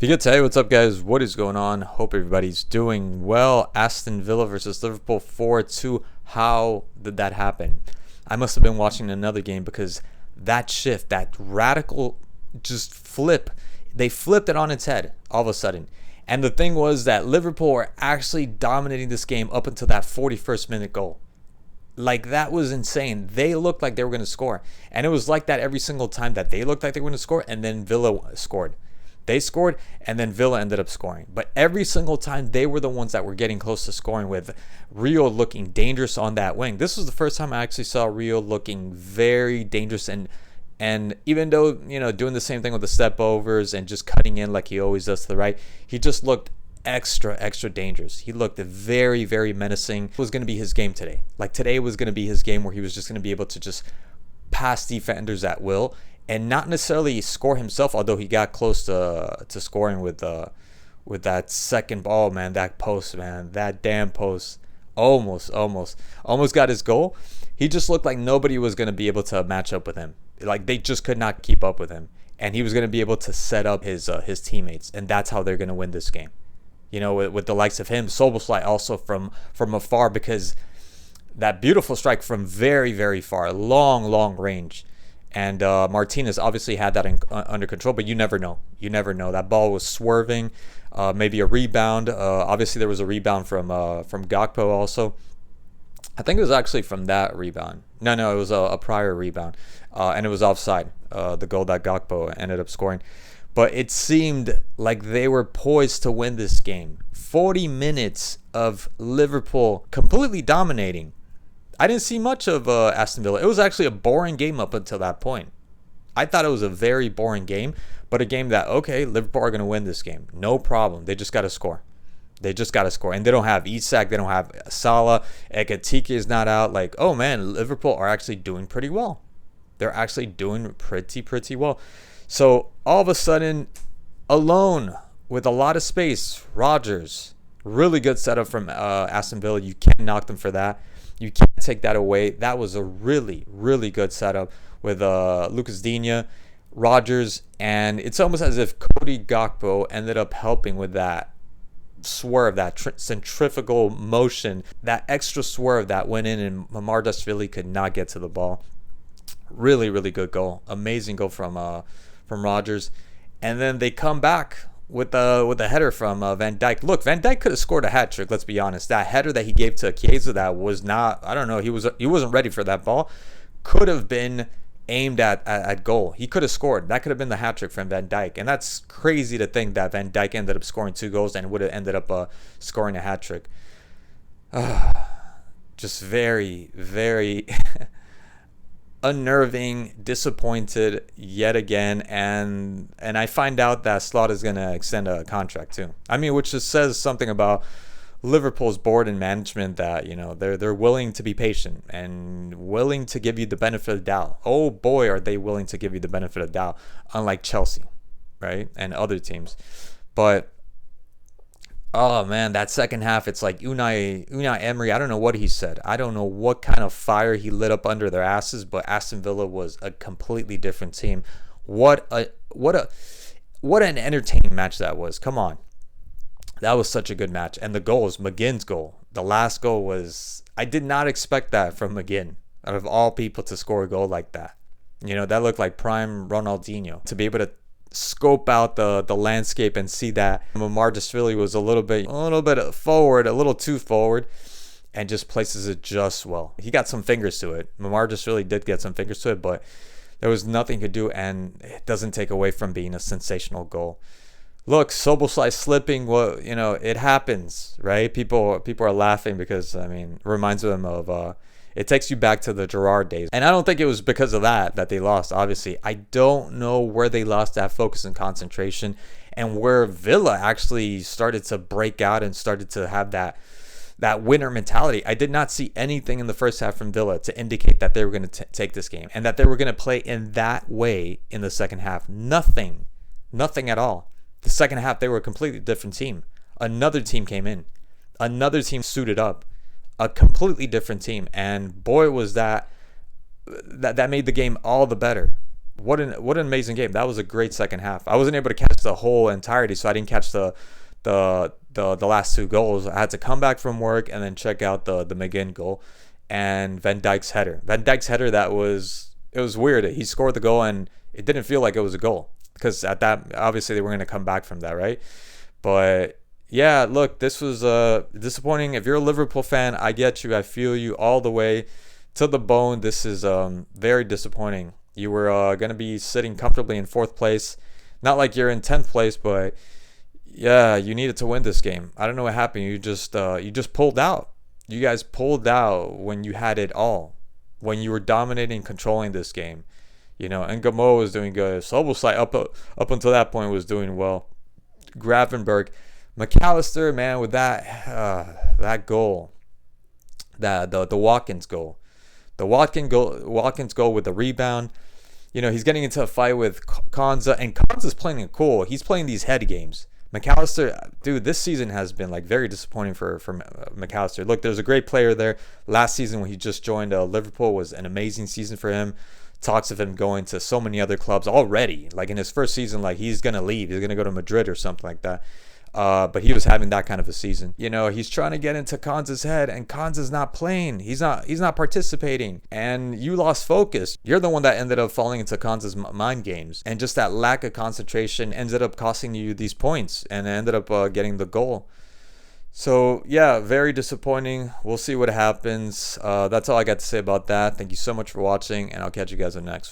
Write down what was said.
If you could tell you what's up, guys, what is going on? Hope everybody's doing well. Aston Villa versus Liverpool 4-2. How did that happen? I must have been watching another game because that shift, that radical just flip, they flipped it on its head all of a sudden. And the thing was that Liverpool were actually dominating this game up until that 41st minute goal. Like, that was insane. They looked like they were going to score. And it was like that every single time that they looked like they were going to score, and then Villa scored. They scored, and then Villa ended up scoring. But every single time, they were the ones that were getting close to scoring, with Rio looking dangerous on that wing. This was the first time I actually saw Rio looking very dangerous. And even though, doing the same thing with the step overs and just cutting in like he always does to the right, he just looked extra dangerous. He looked very, very menacing. It was going to be his game today. Like, today was going to be his game where he was just going to be able to just pass defenders at will. And not necessarily score himself, although he got close to scoring with that second ball, man. That post, man. That damn post. Almost got his goal. He just looked like nobody was going to be able to match up with him. Like, they just could not keep up with him. And he was going to be able to set up his teammates. And that's how they're going to win this game. With the likes of him. Soboslai also from afar, because that beautiful strike from very, very far. Long range. And Martinez obviously had that under control, but you never know. That ball was swerving, maybe a rebound. Obviously, there was a rebound from Gakpo also. I think it was actually from that rebound. No, it was a prior rebound, and it was offside, the goal that Gakpo ended up scoring. But it seemed like they were poised to win this game. 40 minutes of Liverpool completely dominating. I didn't see much of Aston Villa. It was actually a boring game up until that point. I thought it was a very boring game, but a game that, okay, Liverpool are going to win this game. No problem. They just got to score. And they don't have Isak. They don't have Salah. Ekatike is not out. Like, oh, man, Liverpool are actually doing pretty well. They're actually doing pretty well. So, all of a sudden, alone, with a lot of space, Rodgers, really good setup from Aston Villa. You can't knock them for that. You can't take that away. That was a really, really good setup with Lucas Digne, Rodgers, and it's almost as if Cody Gakpo ended up helping with that swerve, that centrifugal motion, that extra swerve that went in, and Mamardashvili could not get to the ball. Really, really good goal. Amazing goal from Rodgers. And then they come back with a header from Van Dijk. Look, Van Dijk could have scored a hat trick, let's be honest. That header that he gave to Chiesa, that was not, I don't know, he wasn't ready for that ball. Could have been aimed at goal. He could have scored. That could have been the hat trick from Van Dijk. And that's crazy to think that Van Dijk ended up scoring 2 goals and would have ended up scoring a hat trick. Just very, very unnerving, disappointed yet again, and I find out that Slot is going to extend a contract too. I mean, which just says something about Liverpool's board and management, that they're willing to be patient and willing to give you the benefit of the doubt. Oh boy, are they willing to give you the benefit of the doubt, unlike Chelsea, right, and other teams. But oh man, that second half, it's like Unai Emery, I don't know what he said. I don't know what kind of fire he lit up under their asses, but Aston Villa was a completely different team. What an entertaining match that was. Come on. That was such a good match. And the goals, McGinn's goal, the last goal was, I did not expect that from McGinn, out of all people, to score a goal like that. That looked like prime Ronaldinho, to be able to scope out the landscape and see that Mamardashvili was a little bit forward, a little too forward, and just places it just well. He got some fingers to it. Mamardashvili did get some fingers to it, but there was nothing he could do, and it doesn't take away from being a sensational goal. Look, Soboslai slipping, well, it happens, right? People are laughing because, it reminds them of it takes you back to the Gerrard days. And I don't think it was because of that they lost, obviously. I don't know where they lost that focus and concentration, and where Villa actually started to break out and started to have that winner mentality. I did not see anything in the first half from Villa to indicate that they were going to take this game and that they were going to play in that way in the second half. Nothing at all. The second half, they were a completely different team. Another team came in. Another team suited up. A completely different team, and boy, was that made the game all the better. what an amazing game. That was a great second half. I wasn't able to catch the whole entirety, so I didn't catch the last two goals. I had to come back from work and then check out the McGinn goal and Van Dijk's header. Van Dijk's header, it was weird. He scored the goal and it didn't feel like it was a goal because at that, obviously they were going to come back from that, right? But yeah, look, this was disappointing. If you're a Liverpool fan, I get you. I feel you all the way to the bone. This is very disappointing. You were going to be sitting comfortably in fourth place. Not like you're in 10th place, but yeah, you needed to win this game. I don't know what happened. You just pulled out. You guys pulled out when you had it all. When you were dominating, controlling this game. And Gamo was doing good. Soboslai up until that point was doing well. Gravenberg, McAllister, man, with that goal, the Watkins goal. The Watkins goal with the rebound. He's getting into a fight with Konza, and Konza's playing it cool. He's playing these head games. McAllister, dude, this season has been like very disappointing for McAllister. Look, there's a great player there. Last season when he just joined Liverpool was an amazing season for him. Talks of him going to so many other clubs already. Like in his first season, like he's gonna leave. He's gonna go to Madrid or something like that. But he was having that kind of a season. He's trying to get into Konza's head, and Konza's not playing. He's not participating. And you lost focus. You're the one that ended up falling into Konza's mind games. And just that lack of concentration ended up costing you these points and ended up getting the goal. So, yeah, very disappointing. We'll see what happens. That's all I got to say about that. Thank you so much for watching, and I'll catch you guys in the next one.